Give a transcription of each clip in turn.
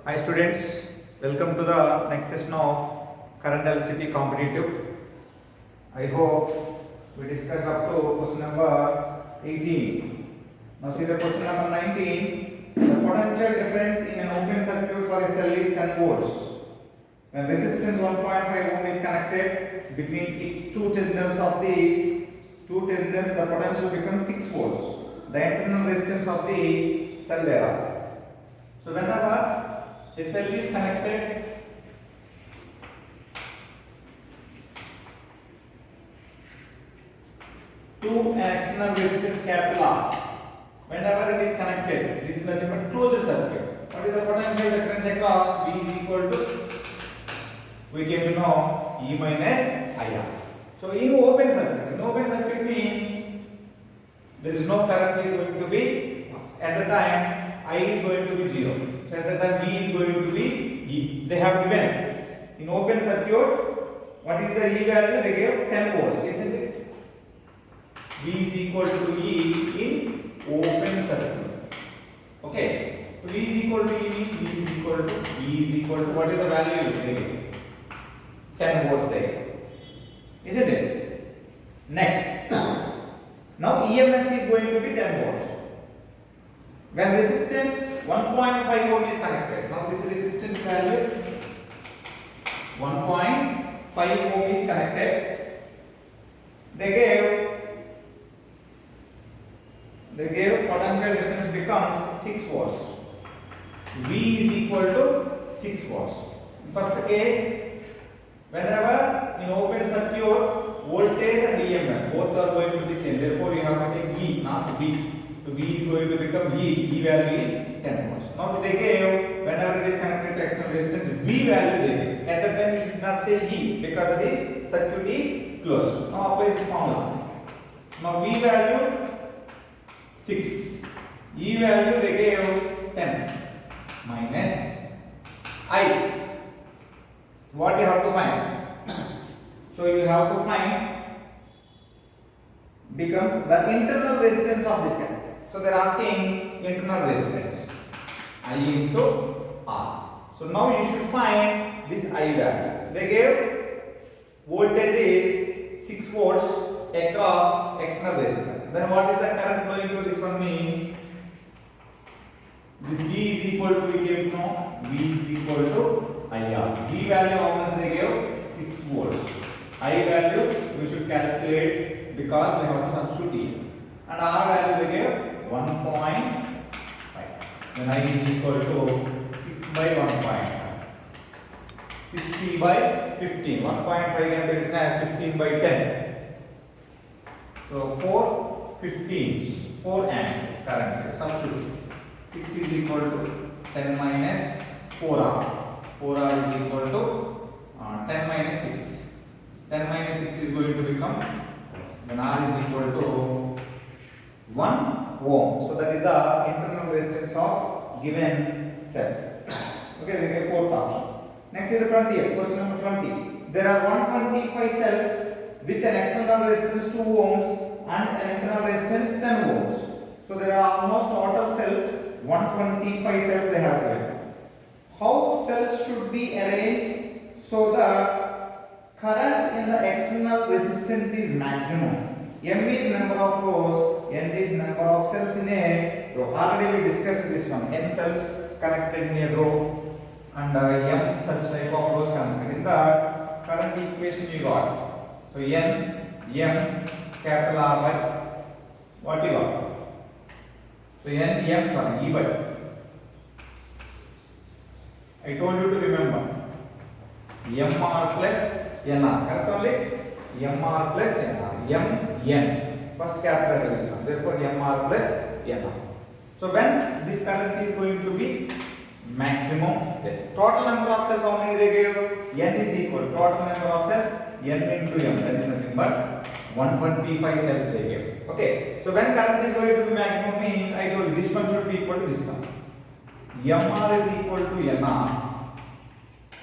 Hi students, welcome to the next session of current electricity competitive. I hope we discussed up to question number 18. Now see the question number 19. The potential difference in an open circuit for a cell is 10 volts. When resistance 1.5 ohm is connected between its two terminals, the potential becomes 6 volts. The internal resistance of the cell thereafter. So whenever a cell is connected to an external resistance capital R, whenever it is connected, this is nothing but closed circuit. What is the potential difference across? V is equal to, we came to know, E minus IR. So in open circuit means there is no current is going to be, at the time I is going to be 0. So at the time V is going to be E. They have given in open circuit, what is the E value? They gave 10 volts, isn't it? V is equal to E in open circuit. Okay. So V is equal to E means V is equal to what is the value they gave? 10 volts there. Isn't it? Next. Now EMF is going to be 10 volts. When resistance 1.5 ohm is connected, now this resistance value 1.5 ohm is connected, they gave potential difference becomes 6 volts. V is equal to 6 volts. In first case, whenever in open circuit, voltage and EMF both are going to be same. Therefore, you have to take E, not V. So V is going to become E value is 10 volts. Now they gave, whenever it is connected to external resistance, V value they gave. At that time you should not say E because that is circuit is closed. Now apply this formula. Now V value 6, E value they gave 10 minus I. What you have to find? So you have to find becomes the internal resistance of the cell. So they are asking internal resistance I into R. So now you should find this I value. They gave voltage is 6 volts across external resistance. Then what is the current flowing through this one means this V is equal to, we came to know, V is equal to IR. V value how much they gave? 6 volts. I value we should calculate because we have to substitute here. And R value they gave 1.5. Then I is equal to 6 by 1.5. 60 by 15. 1.5 can be written as 15 by 10. So 4 15s, 4 amps current. Substitute. 6 is equal to 10 minus 4R. 4R is equal to 10 minus 6. 10 minus 6 is going to become, then R is equal to 1 ohm. So that is the internal resistance of given cell. Okay, then the fourth option. Next is the 20th, question number 20. There are 125 cells with an external resistance 2 ohms and an internal resistance 10 ohms. So there are almost total cells 125 cells they have given. How cells should be arranged so that current in the external resistance is maximum? M is number of rows, N is number of cells in a row. Already we discussed this one. N cells connected in a row and M such type of rows connected. In that current equation you got. So N, M, capital R by what you got? So N, M, sorry, E by. I told you to remember. MR plus NR. Correct only? MR plus NR. N. First capital will come. Therefore, MR plus NR. So when this current is going to be maximum, yes. Total number of cells, how many they gave? N is equal. Total number of cells, N into M. That is nothing but 125 cells they gave. Okay. So when current is going to be maximum means, I told you this one should be equal to this one. MR is equal to NR.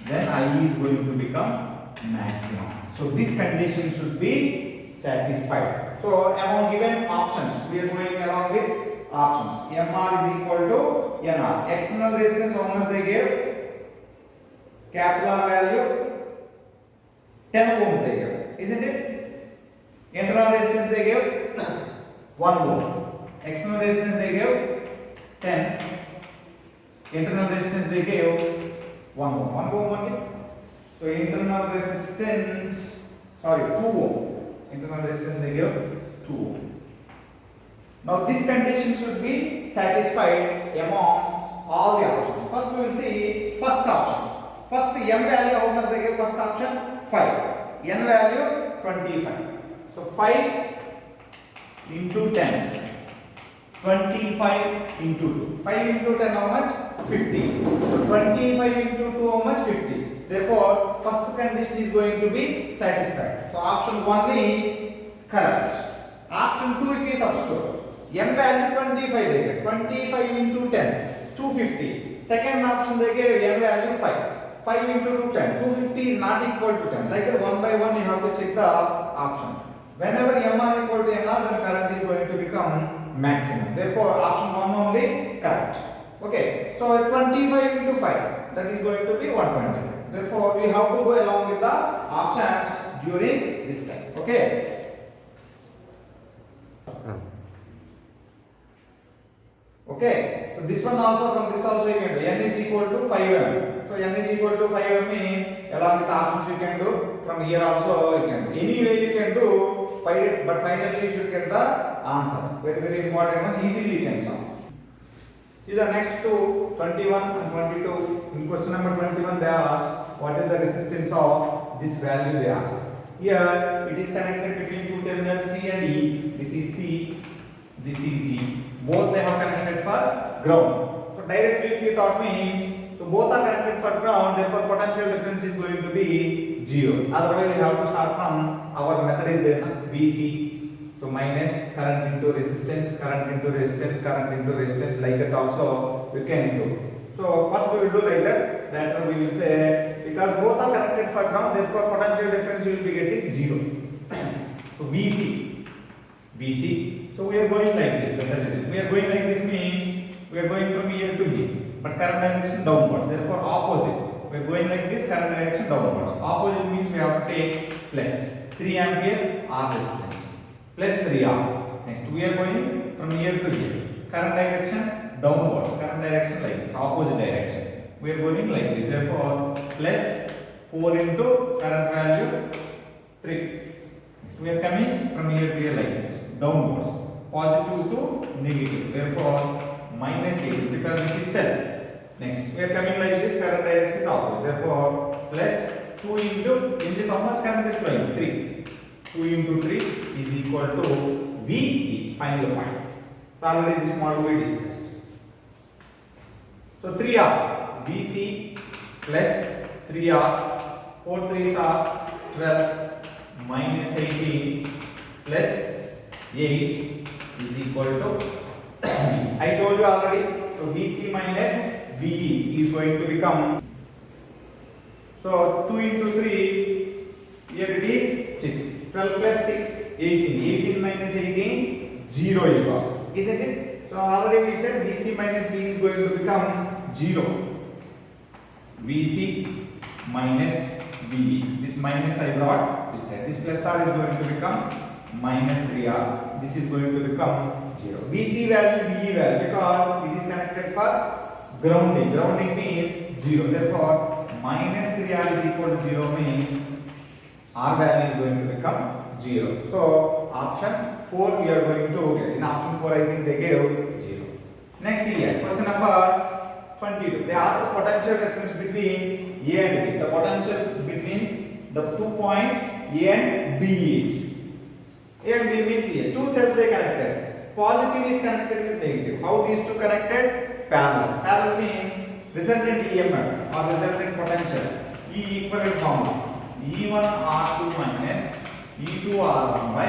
Then I is going to become maximum. So this condition should be satisfied. So among given options, we are going along with options. MR is equal to NR. External resistance how much they gave? capital R value 10 ohms they gave, isn't it? Internal resistance they gave 1 ohm. External resistance they gave 10. Internal resistance they gave 1 ohm. 1 ohm only. So internal resistance, 2 ohm. Internal resistance they give 2 ohm. Now this condition should be satisfied among all the options. First we will see first option. First m value, how much they give? First option 5. N value 25. So 5 into 10. 25 into 2. 5 into 10 how much? 50. So 25 into 2 how much? 50. Therefore first condition is going to be satisfied. So option 1 is correct. Option 2 if you substitute. M value 25 they get. 25 into 10. 250. Second option they gave n value 5. 5 into 2 10. 250 is not equal to 10. Like that one by one you have to check the options. Whenever m are equal to n r, then current is going to become maximum. Therefore option 1 only correct. Okay. So 25 into 5, that is going to be 125. Therefore we have to go along with the options during this time. Okay. Okay, so this one also, from this also you can do. N is equal to 5m. So n is equal to 5m means along with the options you can do. From here also you can do. Any way you can do, but finally you should get the answer. Very very important one. Easily you can solve. See the next two, 21 and 22. In question number 21 they ask what is the resistance of this value they ask. Here it is connected between two terminals C and E. This is C, this is E. Both they have connected for ground. So directly if you thought means, so both are connected for ground, therefore potential difference is going to be 0. Otherwise you have to start from our method is there, VC. So minus current into resistance, current into resistance, current into resistance, like that also we can do. So first we will do like that. Later we will say because both are connected for ground, therefore potential difference you will be getting 0. So VC. So we are going like this. We are going like this means we are going from here to here, but current direction downwards. Therefore opposite. We are going like this, current direction downwards. Opposite means we have to take plus 3 amperes R resistance plus 3R. Next we are going from here to here. Current direction downwards. Current direction like this, opposite direction. We are going like this. Therefore plus 4 into current value 3. Next we are coming from here to here like this, downwards. Positive to negative. Therefore minus 8 because this is cell. Next we are coming like this, current direction is opposite. Therefore plus 2 into, in this how much current is flowing? 3. 2 into 3 is equal to VE, final point. So already this model we discussed. So 3R, VC plus 3R, 4 3s are 12 minus 18 plus 8 is equal to I told you already. So VC minus VE is going to become, so 2 into 3, here it is 6, 12 plus 6, 18, 18 minus 18, 0 you got, isn't it? So already we said VC minus VE is going to become 0. VC minus VE, this minus I brought this side, this plus R is going to become minus 3R, this is going to become 0. VC value, VE value, because it is connected for grounding. Grounding means 0. Therefore, minus 3R is equal to 0 means R value is going to become 0. So, option 4 we are going to get. In option 4 I think they gave 0. Next here, question number 22. They ask the potential difference between A and B. The potential between the 2 points A and B is. A and B means here, two cells they connected. Positive is connected with negative. How these two connected? Parallel. Parallel means resultant EMF or resultant potential. E equivalent formula. E1 R2 minus E2 R1 by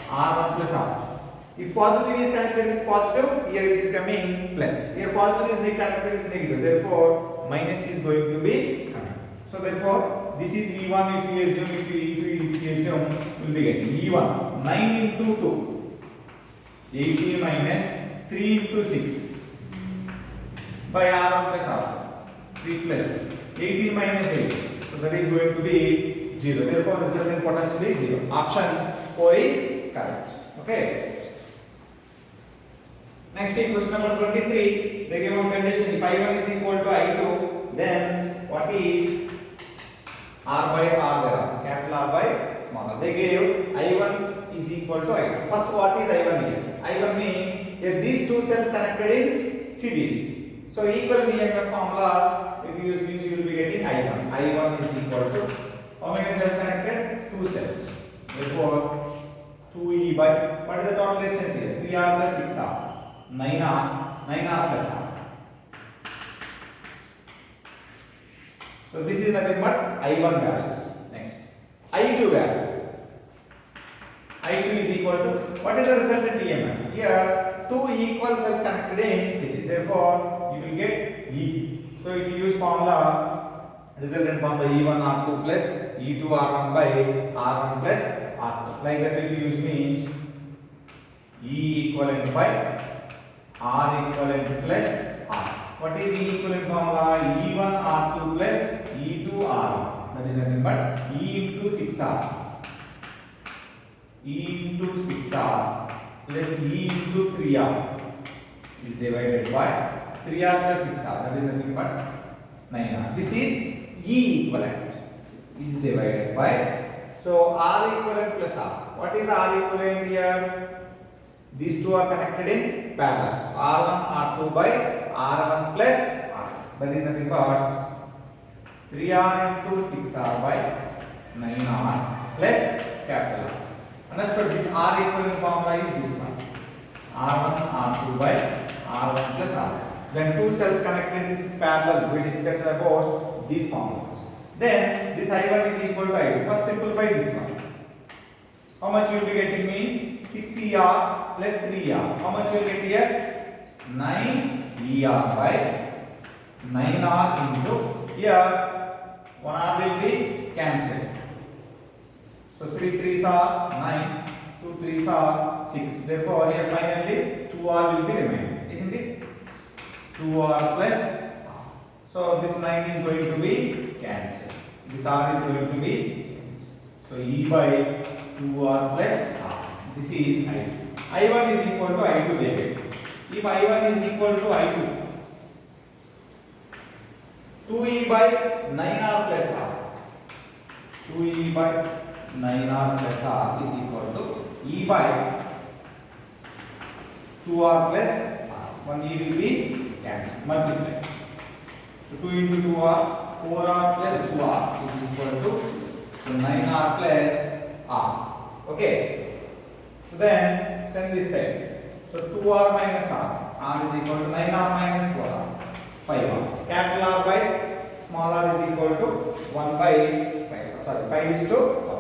R1 plus R. If positive is connected with positive, here it is coming plus. Here positive is connected with negative. Therefore, minus is going to be coming. So therefore, this is E1 if you assume, if you assume, will be getting E1 9 into 2, 18 minus 3 into 6 by R1 plus R. 3 plus 18 minus 8. So that is going to be 0. Therefore, resultant potential is 0. Option 4 is correct. Okay. Next is question number 23. They give one condition. If I1 is equal to I2, then what is R by R there are? Capital R by small r. They gave I1 is equal to I2. First, what is I1 here? I1 means if these two cells connected in series. So equal EMF formula, if you use means you will be getting I1. I1 is equal to how many cells connected? 2 cells. Therefore, 2E by what is the total distance here? 3R plus 6R. 9R, 9R plus R. So this is nothing but I1 value. Next, I2 value. I2 is equal to what is the resultant EMF? Here, 2 equal cells connected in series. Therefore, you will get E. So if you use formula, resultant formula E1R2 plus E2R1 by R1 plus R2. Like that, if you use means E equivalent by R equivalent plus R. What is E equivalent formula? E1 R2 plus E2 R1. That is nothing but E into 6R. E into 6R plus E into 3R is divided by 3R plus 6R. That is nothing but 9R. This is E equivalent is divided by, so R equivalent plus R. What is R equivalent here? These two are connected in parallel. So R1 R2 by R1 plus R. That is nothing but 3R into 6R by 9R plus capital R. Understood? This R equivalent formula is this one. R1 R2 by R1 plus R. When two cells connected in parallel, we discussed about these formulas. Then this I1 is equal to I2. First simplify this one. How much you will be getting means 6ER plus 3R. How much you will get here? 9ER by 9R into here 1R will be cancelled. So 3 3s are 9, 2 3s are 6. Therefore, here finally 2R will be remaining, isn't it? 2R plus R. So this 9 is going to be cancelled. This R is going to be cancelled. So E by 2R plus R. This is I2. I1 is equal to I2 there. If I1 is equal to I2, 2E by 9R plus R. 2E by 9R plus R is equal to E by 2R plus R. 1E will be cancelled, multiplied. So 2 into 2R, 4R plus 2R is equal to 9R plus R. Okay. So then send this side. So 2R minus R. R is equal to 9R minus 4R. 5R. Capital R by small r is equal to 1 by 5. Sorry, 5 is to 1.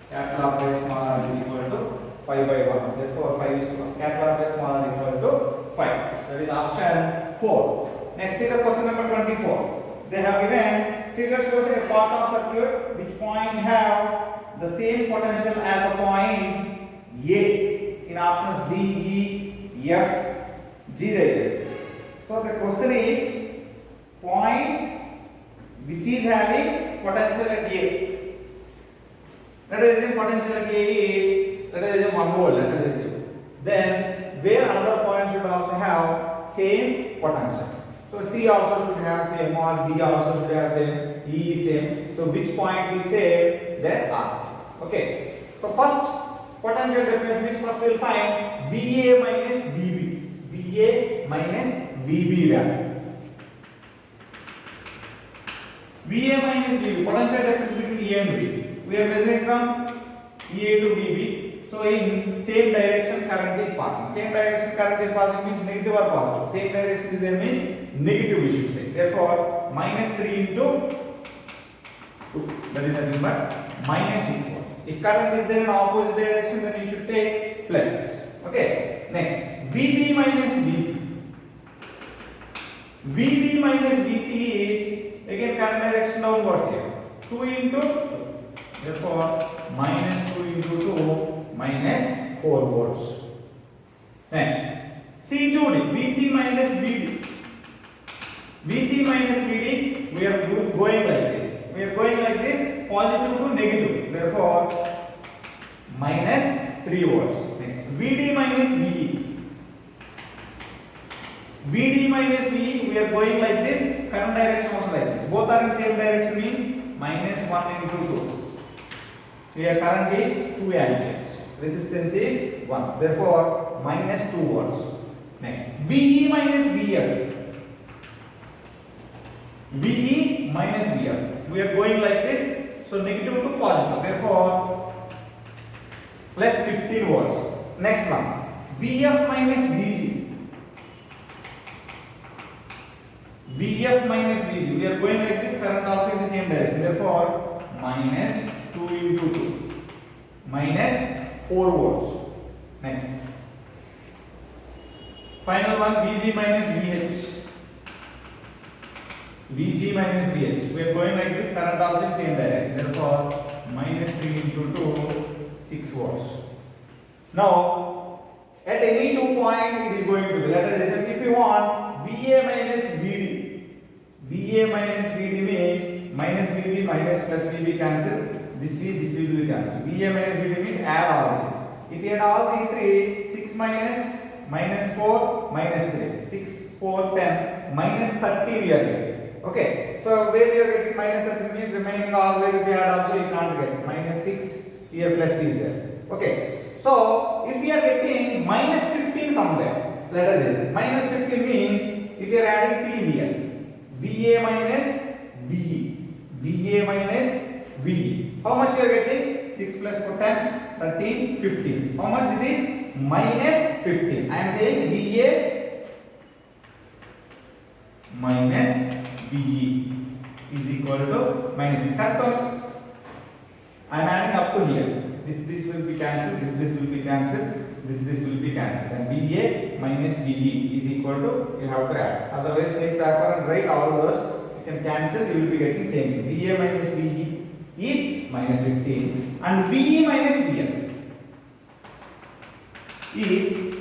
Capital R by small r is equal to 5 by 1. Therefore, 5 is to 1. Capital R by small r is equal to 5. That is option 4. Next is the question number 24. They have given figure shows a part of circuit which point have the same potential as the point A in options D, E, F, G there. So the question is point which is having potential at A. Let us assume potential at A is, let us assume 1 volt, let us assume. Then where another point should also have same potential. So C also should have same, or B also should have same, E is same. So which point we say, then ask. Okay. So first potential difference means first we will find VA minus VB. VA minus VB value. VA minus VB, potential difference between A and B. We are measuring from EA to VB. So in same direction current is passing. Same direction current is passing means negative or positive. Same direction is there means negative we should say. Therefore minus 3 into 2. That is nothing but minus 6 volts. If current is there in opposite direction, then you should take plus. Okay. Next, VB minus VC. VB minus VC is again current direction downwards here. 2 into 2. Therefore, minus 2 into 2 minus 4 volts. Next, C2D. VC minus VD. VC minus VD 3 volts. Next, VD minus VE. VD minus VE, we are going like this, current direction also like this. Both are in same direction means minus 1 into 2. So here current is 2 amperes. Resistance is 1. Therefore, minus 2 volts. Next, VE minus VF. VE minus VF. We are going like this. So negative to positive. Therefore, plus 15 volts. Next one, VF minus VG. VF minus VG. We are going like this. Current also in the same direction. Therefore, minus 2 into 2. Minus 4 volts. Next. Final one, VG minus VH. VG minus VH. We are going like this, current also in same direction. Therefore, minus 3 into 2, 6 volts. Now, at any 2 points, it is going to be. Let us listen. If you want VA minus VD, VA minus VD means minus VB minus plus VB cancel. This will be cancelled. VA minus VD means add all these. If you add all these three, 6 minus 4 minus 3. 6, 4, 10, minus 30 we are getting. Okay, so where you are getting minus 30 means remaining always if you add also you can't get. Minus 6 here plus is there. Okay, so if you are getting minus 15 somewhere, let us say minus 15 means if you are adding T here, VA minus VE, VA minus VE. How much you are getting? 6 plus 4, 10, 13, 15. How much it is? Minus 15. I am saying VA minus VE is equal to minus 15. I am adding up to here. This will be cancelled. This will be cancelled. This will be cancelled. Then VA minus VE is equal to, you have to add. Otherwise, take paper and write all those. You can cancel. You will be getting same thing. VA minus VE is minus 15 and VE minus VF is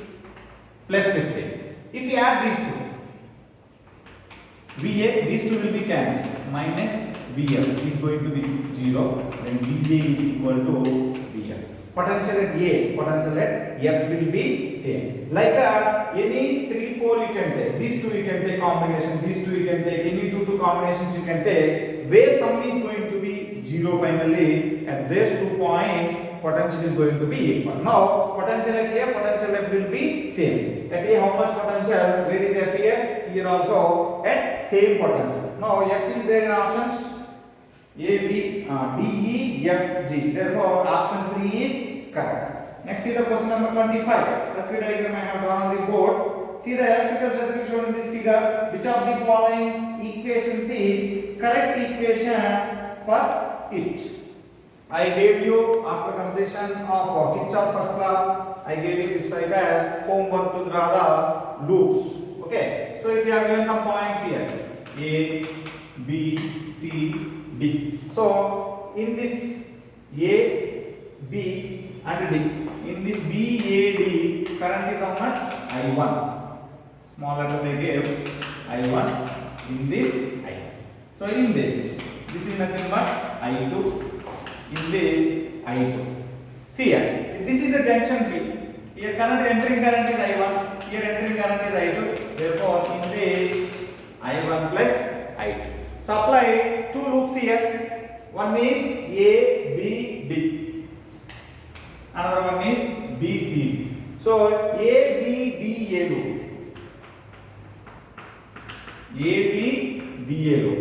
plus 15. If you add these two, VA, these two will be cancelled. Minus VF is going to be 0. Then VA is equal to VF. Potential at A, potential at F will be same. Like that, any 3, 4 you can take. These two you can take combination. These two you can take. Any 2 combinations you can take. Where sum is going to be 0 finally. At these 2 points, potential is going to be equal. Now, potential at A, potential F will be same. At A, how much potential? Where is F here? Here also at same potential. Now, F is there in options. A, B, D, E, F, G. Therefore, option 3 is correct. Next, see the question number 25. Circuit diagram I have drawn on the board. See the electrical circuit shown in this figure. Which of the following equations is correct equation for it? I gave you after completion of Kirchhoff's first law. I gave you this type as homework to draw the loops. Okay. So if you have given some points here, A, B, C, D. So in this A, B and D, in this B, A, D, current is how much? I1. Small letter they gave I1. In this I1. So in this is nothing but I2. In this I2. See here, this is a junction B. Here current entering current is I1. Here entering current is I2. Therefore, in this I1 plus I2. So apply 2 loops here. One is A, B, D. Another one is B, C. So A, B, D, A loop. A, B, D, A loop.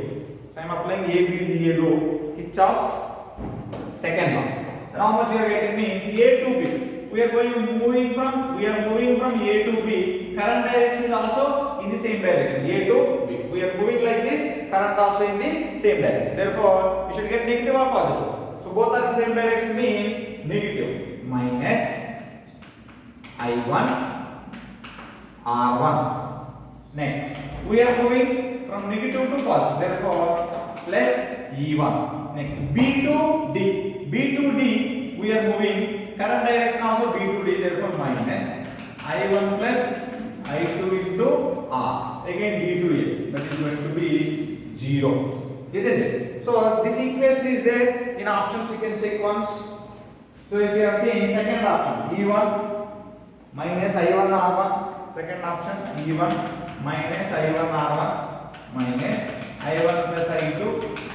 So I am applying A, B, D, A loop. Kirchhoff's second law. Then how much you are getting means A to B. We are moving from A to B. Current direction is also in the same direction. A to B. We are moving like this. Current also in the same direction. Therefore, we should get negative or positive. So both are in the same direction means negative. Minus I1 R1. Next, we are moving from negative to positive. Therefore, plus E1. Next, B to D. B to D, we are moving current direction also B to D. Therefore, minus I1 plus I2 into R. Again, D to A. That is going to be 0. Isn't it? So, this equation is there. In options, you can check once. So if you have seen second option, E1 minus I1 R1, second option E1 minus I1 R1 minus I1 plus I2,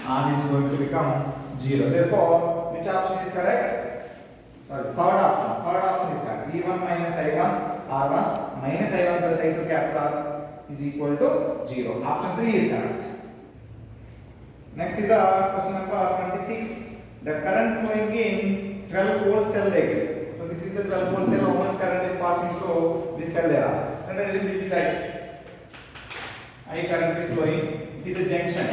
R is going to become 0. Therefore, which option is correct? Sorry, third option is correct. E1 minus I1 R1 minus I1 plus I2 capital R is equal to 0. Option 3 is correct. Next is the question number 26. The current flowing in 12 volt cell diagram. So this is the 12 volt cell. How much current is passing through this cell there? Let us assume this is I current is flowing. It is a junction.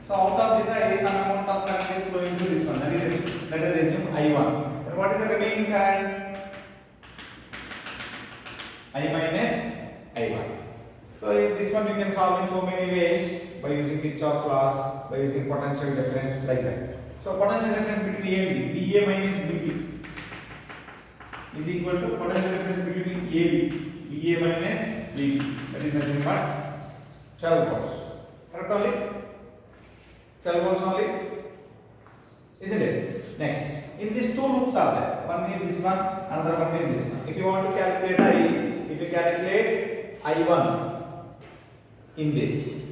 So out of this I, some amount of current is flowing to this one. That is, let us assume I1. And what is the remaining current? I minus I1. So in this one you can solve in so many ways, by using Kirchhoff's laws, by using potential difference, like that. So potential difference between A and B, VA minus VB is equal to potential difference between AB, VA minus VB. That is nothing but 12 volts. Correct only? 12 volts only? Isn't it? Next, in these two loops are there. One is this one, another one is this one. If you want to calculate I, if you calculate I1 in this,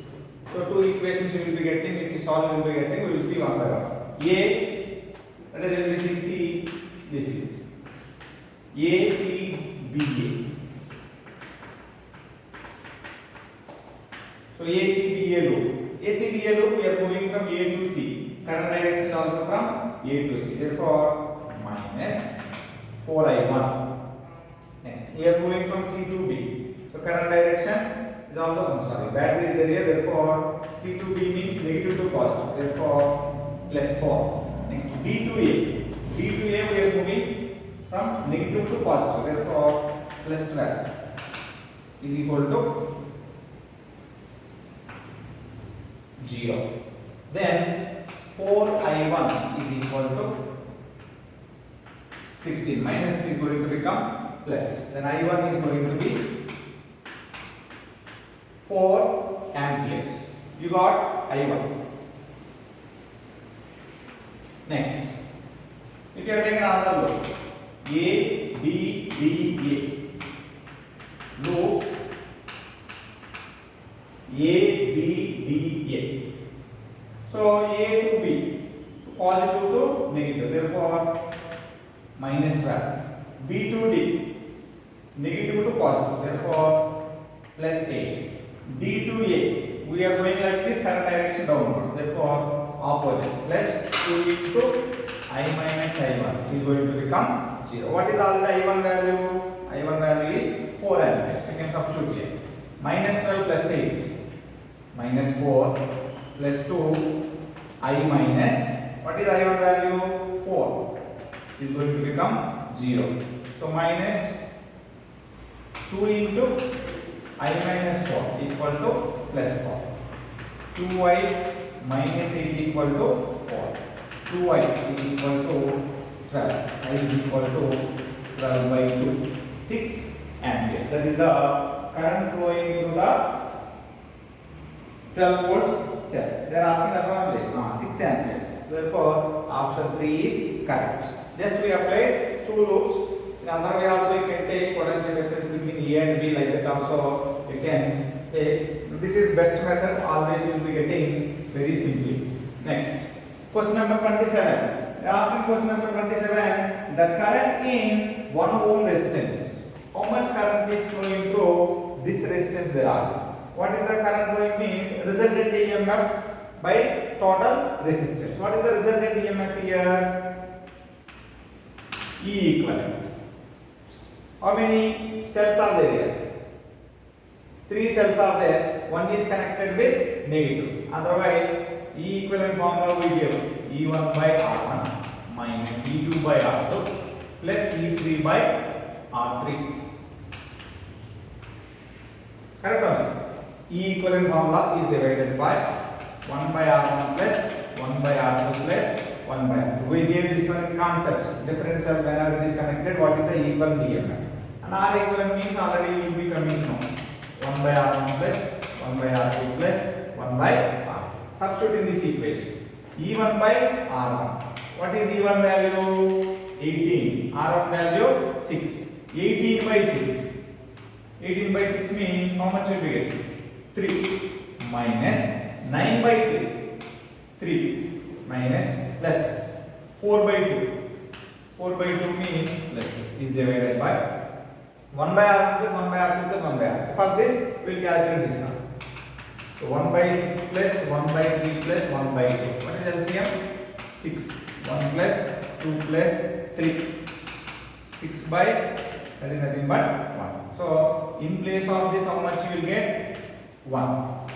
so two equations you will be getting. If you solve, you will be getting. We will see one by one. A, let us say this is C, this is A, C, B, A. So A, C, B, A loop. A, C, B, A loop, we are moving from A to C. Current direction is also from A to C. Therefore, minus 4I1. Next, we are moving from C to B. So current direction is also, battery is there, therefore C to B means negative to positive, therefore plus 4. Next, B to A. B to A we are moving from negative to positive, therefore plus 12 is equal to 0. Then 4I1 is equal to 16. Minus is going to become plus. Then I1 is going to be 4 amperes. You got I1. Next, if you have taken another loop, A, B, D, A. Loop A, B, D, A. So A to B, so positive to negative, therefore minus 12. B to D, negative to positive, therefore plus 8. D to A, we are going like this, current direction downwards, therefore opposite, plus 2 into I minus I1 is going to become 0. What is all the I1 value? I1 value is 4 amperes. You can substitute here. Minus 12 plus 8, minus 4 plus 2, I minus, what is I1 value? 4 is going to become 0. So minus 2 into I minus 4 equal to plus 4. 2I minus 8 equal to 4. 2I is equal to 12. I is equal to 12 by 2. 6 amperes. That is the current flowing through the 12 volts cell. They are asking that one 6 amperes. Therefore, option 3 is correct. Just we applied two loops. In another way also you can take potential difference between A and B, like that also you can take. This is best method, always you will be getting very simply. Next, question number 27. They are asking question number 27. The current in 1 ohm resistance. How much current is flowing through this resistance they are asking. What is the current flowing means? Resultant EMF by total resistance. What is the resultant EMF here? E equivalent. How many cells are there here? 3 cells are there. One is connected with negative. Otherwise, E equivalent formula we give E1 by R1 minus E2 by R2 plus E3 by R3. Correct or not? E equivalent formula is divided by 1 by R1 plus 1 by R2 plus 1 by R2. We gave this one in concepts. Different cells whenever it is connected, what is the equal EMF? And R equivalent means already we will be coming now. 1 by R1 plus 1 by R2 plus 1 by R. Substitute in this equation. E1 by R1. What is E1 value? 18. R1 value 6. 18 by 6. 18 by 6 means how much will we get? 3 minus 9 by 3. 3 minus plus 4 by 2. 4 by 2 means plus 2 is divided by 1 by R1 plus 1 by R2 plus 1 by R2. For this, we will calculate this one. So 1 by 6 plus 1 by 3 plus 1 by 2. What is LCM? 6. 1 plus 2 plus 3. 6 by, that is nothing but 1. So in place of this, how much you will get? 1.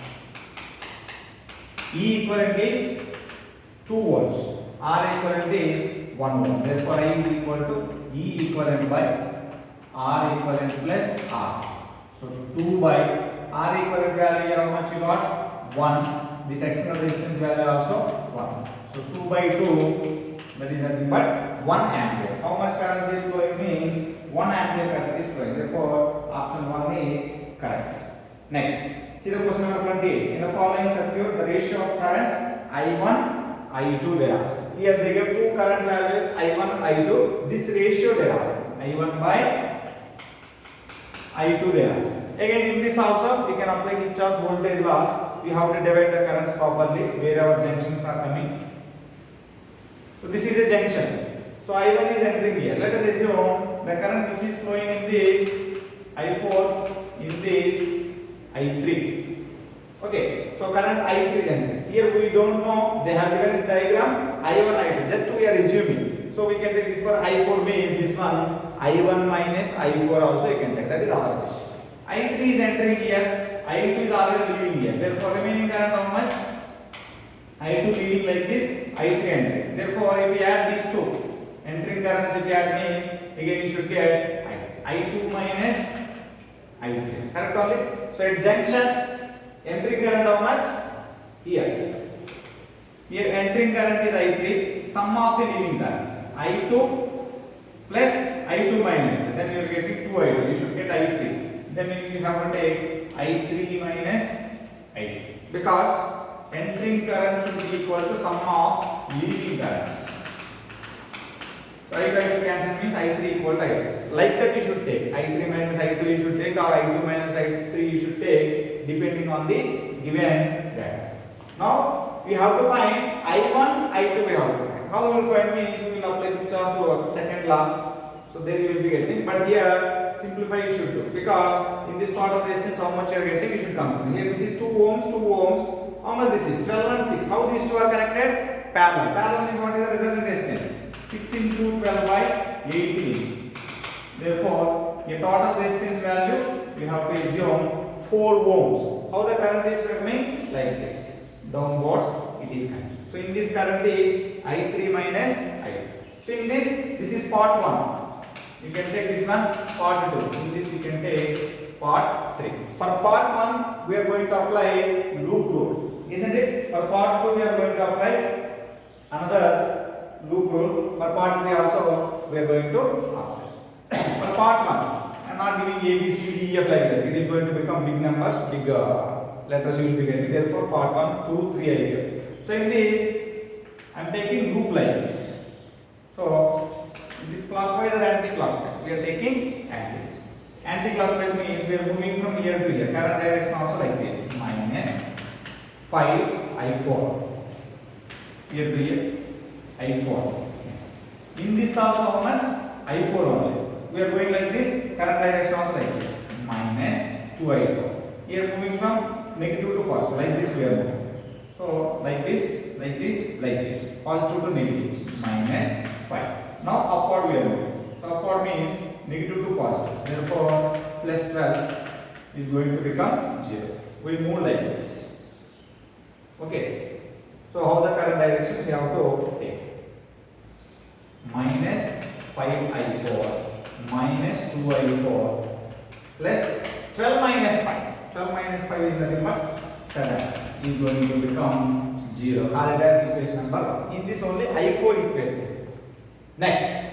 E equivalent is 2 volts. R equivalent is 1 volt. Therefore, I is equal to E equivalent by R equivalent plus R. So 2 by R equivalent value here, how much you got? 1. This external resistance value also 1. So 2 by 2, that is nothing but 1 ampere. How much current is flowing means 1 ampere current is flowing. Therefore, option 1 is correct. Next, see the question number 28. In the following circuit, the ratio of currents I1, I2 they ask. Here they give two current values I1, I2. This ratio they ask. I1 by I2 they ask. Again, in this also, we can apply Kirchhoff's voltage laws. We have to divide the currents properly where our junctions are coming. So this is a junction. So I1 is entering here. Let us assume the current which is flowing in this I4, in this I3. Okay. So current I3 is entering. Here we don't know. They have given diagram I1, I2. Just we are assuming. So we can take this for I4 means this one I1 minus I4 also you can take. That is our question. I3 is entering here. I2 is already leaving here. Therefore, remaining current how much? I2 leaving like this. I3 entering. Therefore, if we add these two entering currents, if we add means again you should get I2 minus I3. Correct only. So at junction, entering current how much? Here. Here entering current is I3. Sum of the leaving currents. I2 plus I2 minus. Then you are getting 2 I2. You should get I3. Then you have to take I3 minus I2. Because entering current should be equal to sum of leaving currents. So I2 cancel means I3 equal to I2. Like that you should take. I3 minus I2 you should take, or I2 minus I3 you should take, depending on the given data. Now we have to find I1, I2 we have to find. How we will find means we will apply Kirchhoff's second law. So there you will be getting. But here simplify you should do, because in this total resistance how much you are getting you should come. Here this is 2 ohms, 2 ohms. How much this is? 12 and 6. How these two are connected? Parallel. Parallel means what is the resultant resistance? 6 into 12 by 18. Therefore, a total resistance value we have to assume 4 ohms. How the current is coming? Like this. Downwards it is coming. So in this current is I3 minus I2. So in this is part 1. You can take this one part 2. In this you can take part 3. For part 1 we are going to apply loop rule, isn't it? For part 2 we are going to apply another loop rule. For part 3 also we are going to apply. For part 1 I am not giving A, B, C, D, E, F like that. It is going to become big numbers, big letters you will be getting. Therefore part 1, 2, 3 I give. So in this I am taking loop like this. So this clockwise or anti-clockwise? We are taking anti. Anti-clockwise means we are moving from here to here. Current direction also like this. Minus 5 I4. Here to here. I4. In this also how much? I4 only. We are going like this. Current direction also like this. Minus 2 I4. Here moving from negative to positive. Like this we are moving. So like this, like this, like this. Positive to negative. Minus 5. Now upward we are moving. So upward means negative to positive. Therefore plus 12 is going to become 0. We move like this. Okay. So how the current directions you have to take? Minus 5I4 minus 2I4 plus 12 minus 5. 12 minus 5 is nothing but 7 is going to become 0. Call it as equation number 1. In this only I4 equation. Next,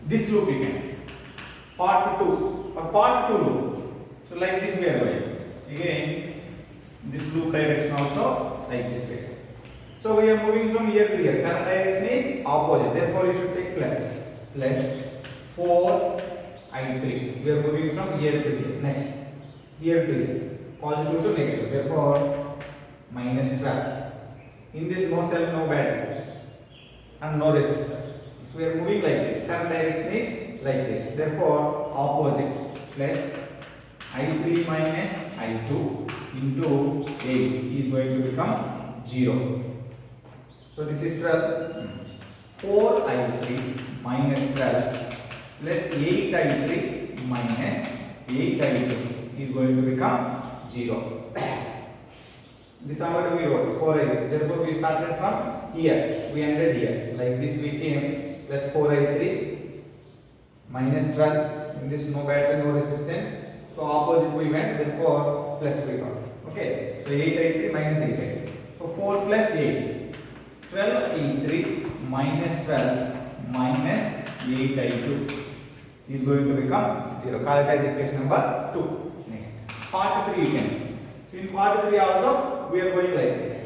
this loop again, part 2, or part 2 loop. So like this we are going. Again, this loop direction also like this way. So we are moving from here to here. Current direction is opposite. Therefore, you should take plus. Plus 4I3. We are moving from here to here. Next, here to here. Positive to negative. Therefore, minus 12. In this, no cell, no battery, and no resistor. So we are moving like this. Current direction is like this. Therefore, opposite. Plus I3 minus I2 into 8 is going to become 0. So this is 12. 4I3 minus 12 plus 8I3 minus 8I2 is going to become 0. This number we wrote 4I3. Therefore, we started from here. We ended here. Like this, we came plus 4I3 minus 12. In this, no battery, no resistance. So opposite we went. Therefore, plus we got. Okay. So 8I3 minus 8I3. So 4 plus 8. 12I3 minus 12 minus 8I2 is going to become 0. Call it as equation number 2. Next, part 3 you can. So in part 3 also we are going like this.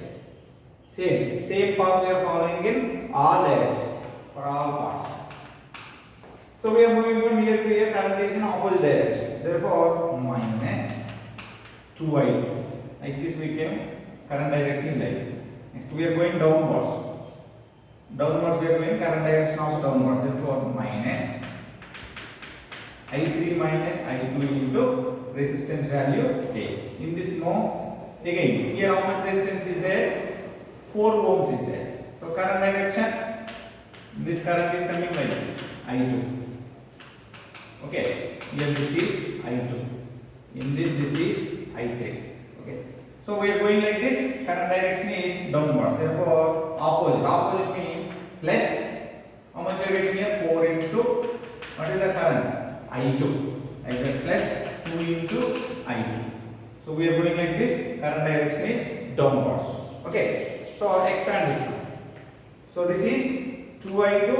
Same path we are following in all directions for all parts. So we are moving from here to here. Current is in opposite direction. Therefore, minus 2I2. Like this we came. Current direction is like this. Next, we are going downwards. Downwards we are going. Current direction also downwards. Therefore, minus I3 minus I2 into resistance value A. In this, no. Again, here how much resistance is there? 4 ohms is there. So current direction, this current is coming like this. I2. Okay. Here this is I2. In this is I3. Okay. So we are going like this. Current direction is downwards. Therefore, opposite. Opposite means plus. How much you are getting here? 4 into what is the current? I2. I get plus 2 into I2. So we are going like this. Current direction is downwards. Okay. So expand this one. So this is 2I2,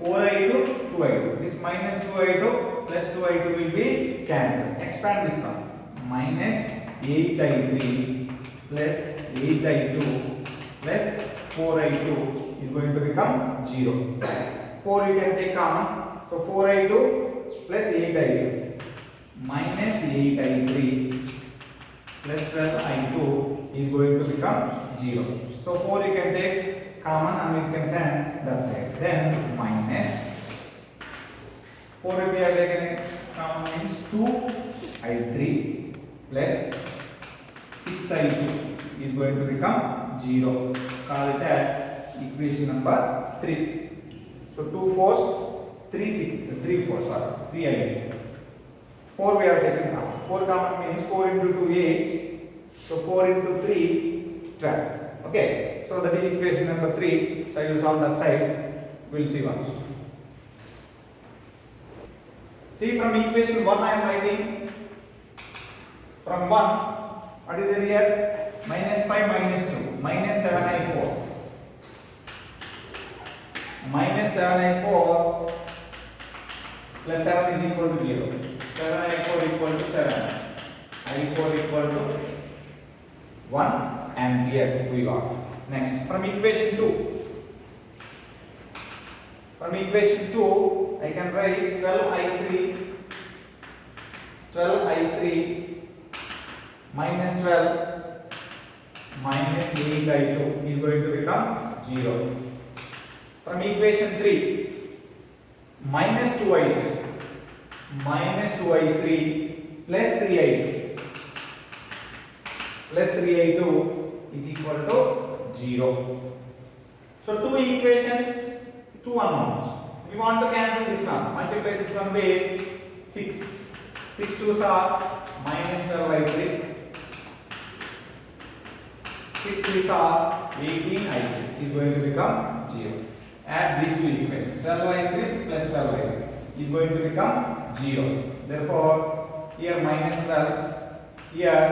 4I2, 2I2. This minus 2I2 plus 2I2 will be cancelled. Expand this one. Minus 8I3 plus 8I2 plus 4I2 is going to become 0. 4 you can take common. So 4I2 plus 8I2 minus 8I3 plus 12I2 is going to become 0. So 4 you can take common and you can send that side. Then minus 4 if we have taken common means 2I3 plus 6I2 is going to become 0. Call it as equation number 3. So 2 4s, 3 I2. 4 we have taken common. 4 common means 4 into 2 8. So 4 into 3 12. Okay. So that is equation number 3. So I will solve that side. We'll see once. See, from equation 1 I am writing. From 1, what is there here? Minus 5 minus 2. Minus 7I4. Minus 7I4 plus 7 is equal to 0. 7I4 equal to 7. I4 equal to 1 ampere we got. Next, from equation 2. From equation 2, I can write 12I3 minus 12 minus 8I2 is going to become 0. From equation 3, minus 2I3 plus 3I2 is equal to 0. So 2 equations, 2 unknowns. We want to cancel this one. Multiply this one with 6. 6 2s are minus 12I3. 6 3s are 18I3 is going to become 0. Add these 2 equations. 12I3 plus 12I3 is going to become 0. Therefore, here minus 12, here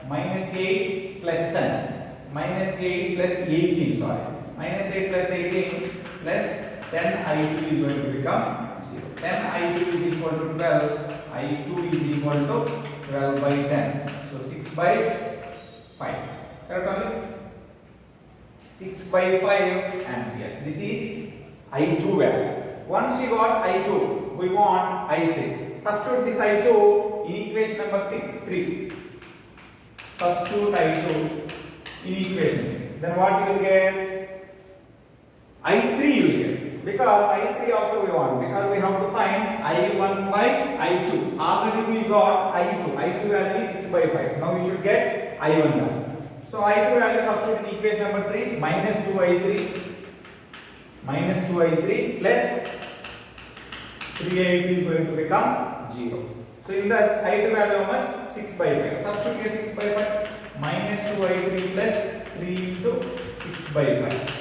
minus 8 plus 10, minus 8 plus 18, sorry. Minus 8 plus 18 plus 10I2 is going to become 0. 10I2 is equal to 12, I2 is equal to 12 by 10. So 6 by 5. Correct only? 6 by 5 amperes. This is I2 value. Once you got I2, we want I3. Substitute this I2 in equation number 3. Substitute I2 in equation. Then what you will get? I3 you will get. Because I3 also we want. Because we have to find I1 by I2. Already we got I2. I2 value is 6 by 5. Now we should get I1 value. So I2 value substitute in equation number 3. Minus 2I3. Minus 2I3 plus 3I2 is going to become 0. So in this I2 value how much? 6 by 5. Substitute here 6 by 5. Minus 2I3 plus 3 into 6 by 5.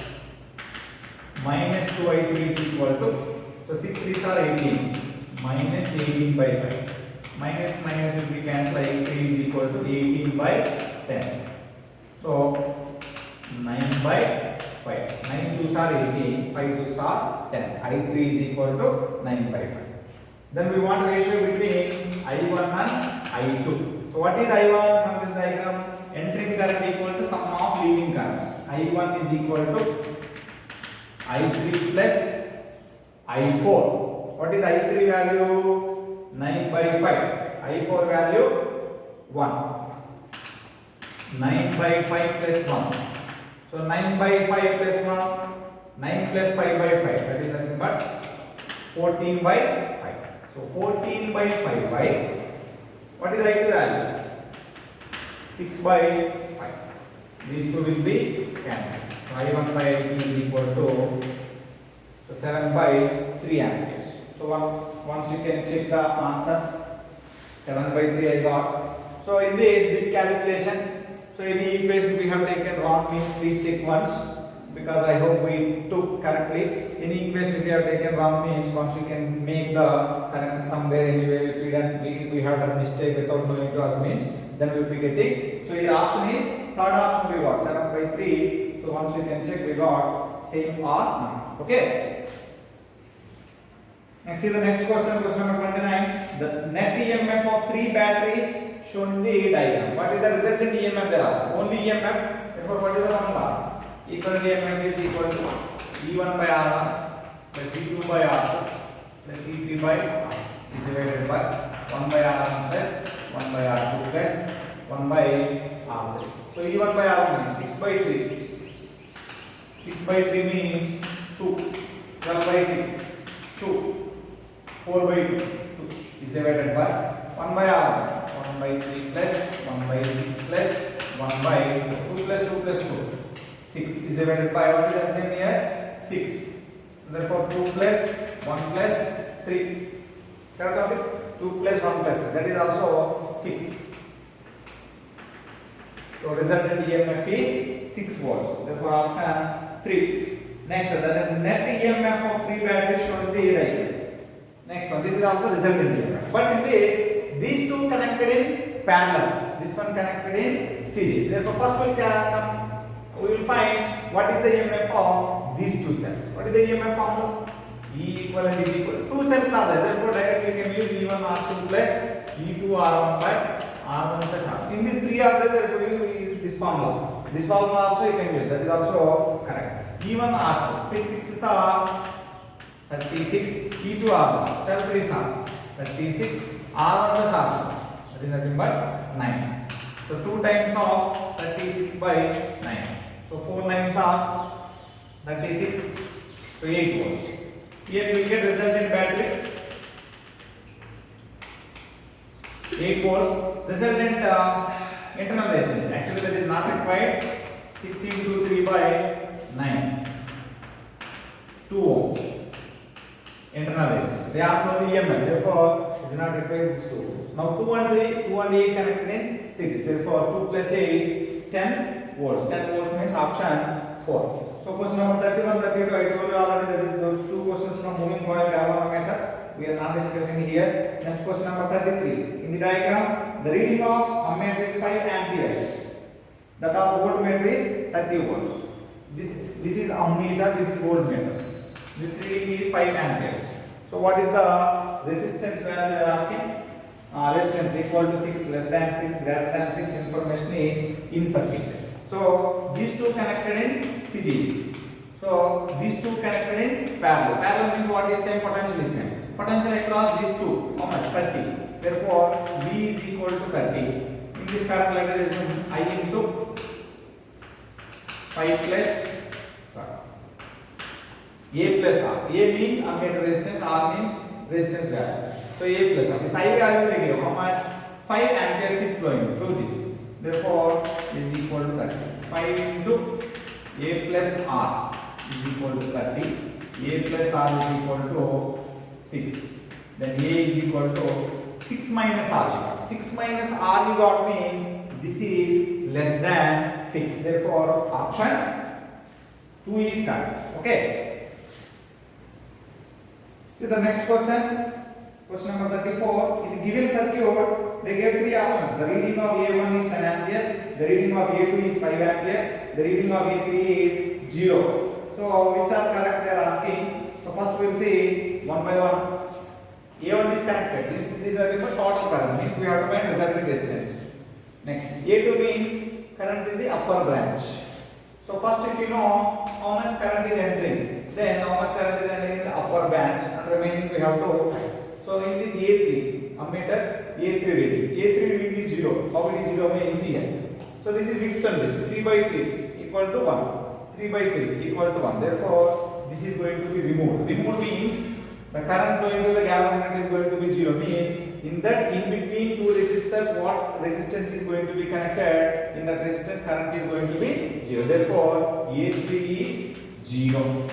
Minus 2I3 is equal to, so 6 3s are 18. Minus 18 by 5. Minus minus will be cancelled. I3 is equal to 18 by 10. So 9 by 5. 9 2s are 18. 5 2s are 10. I3 is equal to 9 by 5. Then we want ratio between I1 and I2. So what is I1 from this diagram? Entering current equal to sum of leaving currents. I1 is equal to I3 plus I4. What is I3 value? 9 by 5. I4 value 1. 9 by 5 plus 1. So 9 by 5 plus 1. 9 plus 5 by 5. That is nothing but 14 by 5. So 14 by 5 by, what is I2 value? 6 by 5. These two will be cancelled. So I1 by I2 is equal to, so 7 by 3 amperes. So once you can check the answer, 7 by 3 I got. So in this big calculation, so any equation we have taken wrong means please check once, because I hope we took correctly. Any equation if you have taken wrong means once you can make the correction somewhere anywhere, if we have done mistake without knowing to us means, then we will be getting. So your option is, third option we got 7 by 3. So once you can check, we got same or not. Okay. Next, see the next question, question number 29. The net EMF of 3 batteries shown in the diagram. What is the resultant EMF there are? Only EMF. Therefore, what is the formula? Equivalent EMF is equal to E1 by R1 plus E2 by R2 plus E3 by R is divided by 1 by R1 plus 1 by R2 plus 1 by R3. So E1 by R1 means 6 by 3. 6 by 3 means 2. 12 by 6, 2. 4 by 2, 2 is divided by 1 by R1. 1 by 3 plus 1 by 6 plus 1 by 2 plus 2 plus 2. 6 is divided by, what is that same here? 6. So therefore 2 plus 1 plus 3. Correct of it? 2 plus 1 plus 3. That is also 6. So resultant EMF is 6 volts. Therefore option 3. Next, the net EMF of 3 batteries shown in the diagram. Next one, this is also resultant EMF. But in this, these two connected in parallel. This one connected in series. Therefore first we will find what is the EMF of these two cells. What is the EMF formula? E equivalent is equal. Two cells are there. Therefore directly you can use E1 R2 plus E2 R1 by R1 plus R2. In these three are there, therefore you use this formula. This formula also you can use. That is also correct. E1 R2. 6 6s are 36. E2 R1. 12 3s are 36. R1 plus R2. That is nothing but 9. So 2 times of 36 by 9. So 4 9s are 36. So 8 volts. Here we get resultant battery 8 volts. Resultant internal resistance. Actually that is not required. 6 into 3 by 9. 2 ohms. Internal resistance. They ask for the EMF. Therefore, we do not require these 2 volts. Now 2 and 3, 2 and 8 connected in series. Therefore, 2 plus 8, 10 volts. 10 volts means option 4. So question number 31, 32, I told you already that those two questions from moving coil galvanometer. We are not discussing here. Next question number 33. In the diagram, the reading of ammeter is 5 amperes. That of voltmeter is 30 volts. This is ammeter, this is voltmeter. This reading is 5 amperes. So what is the resistance value they are asking? Resistance equal to 6, less than 6, greater than 6 information is insufficient. So these two connected in series. So these two connected in parallel. Parallel means what is same, potential is same. Potential across these two, how much? 30. Therefore, V is equal to 30. In this current, let us assume I into 5 plus A plus R. A means ammeter resistance, R means resistance value. So A plus R. This I value they give how much? 5 amperes is flowing through this. Therefore, is equal to 30. 5 into A plus R is equal to 30. A plus R is equal to 6. Then A is equal to 6 minus R. 6 minus R you got means this is less than 6. Therefore, option 2 is correct. Okay. See the next question. Question number 34. In the given circuit, they gave three options. The reading of A1 is 10 amperes. The reading of A2 is 5 amperes. The reading of A3 is 0. So which are correct? They are asking. So first we will see one by one. A1 is connected. This is the total current. Means we have to find resultant resistance. Next, A2 means current in the upper branch. So first, if you know how much current is entering, then how much current is entering in the upper branch, and remaining we have to find. So in this A3, ammeter A3 reading. A3 reading is 0. How it is 0 means here. So this is which term this? 3 by 3 equal to 1. 3 by 3 equal to 1. Therefore, this is going to be removed. Removed means the current flowing to the galvanometer is going to be 0. Means in that in between two resistors, what resistance is going to be connected? In that resistance, current is going to be 0. Therefore, A3 is 0.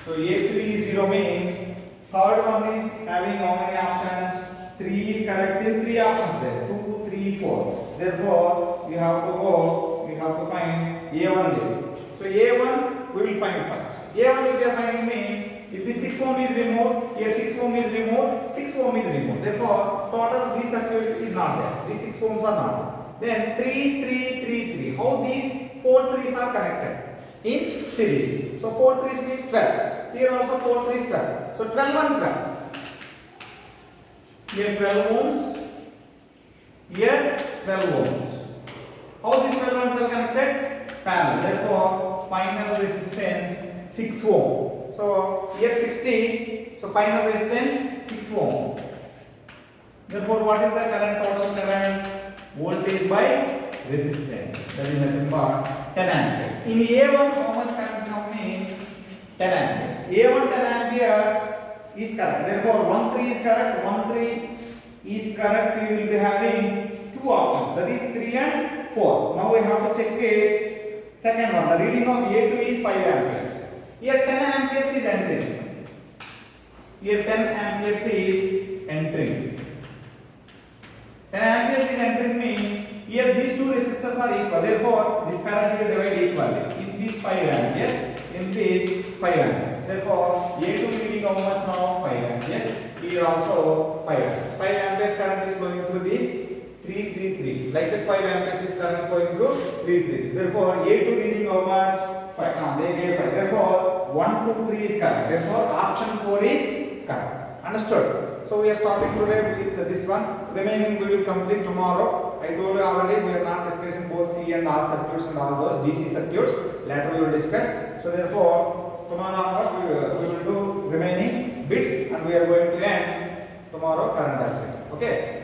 So A3 is 0 means third one is having how many options? 3 is correct in 3 options there. 2, 3, 4. Therefore, we have to find A1 there. So A1 we will find first. A1 if you are finding means if this 6 ohm is removed, here 6 ohm is removed, 6 ohm is removed. Therefore, total this circuit is not there. These 6 ohms are not there. Then 3, 3, 3, 3. How these 4 3s are connected? In series. So 4 3s means 12. Here also 4 3s 12. So 12 and 12. Here 12 ohms. Here 12 ohms. How these 12 and 12 connected? Parallel. Therefore, final resistance 6 ohm. So here 60. So final resistance 6 ohm. Therefore, what is the current? Total current? Voltage by resistance. That is nothing but 10 amperes. In A1, how much current now means 10 amperes. A1 10 amperes is correct. Therefore, 1 3 is correct. 1 3 is correct. You will be having two options. That is 3 and 4. Now we have to check it. Second one. The reading of A2 is 5 amperes. Here 10 amperes is entering. Here 10 amperes is entering. 10 amperes is entering means here these two resistors are equal. Therefore, this current will divide equally. In this 5 amperes, in this 5 amperes. Therefore, A2 reading how much now? 5 amperes. Here also 5 amperes. 5 amperes current is going through this 3 3 3. Like that 5 amperes is current flowing through 3 3. Therefore, A2 reading how much? 5. They gave 5. Therefore, 1 2 3 is correct. Therefore, option 4 is correct. Understood? So we are stopping today with this one. Remaining we will complete tomorrow. I told you already we are not discussing both C and R circuits and all those DC circuits. Later we will discuss. So therefore, tomorrow onwards we will do remaining bits and we are going to end tomorrow current access. Okay.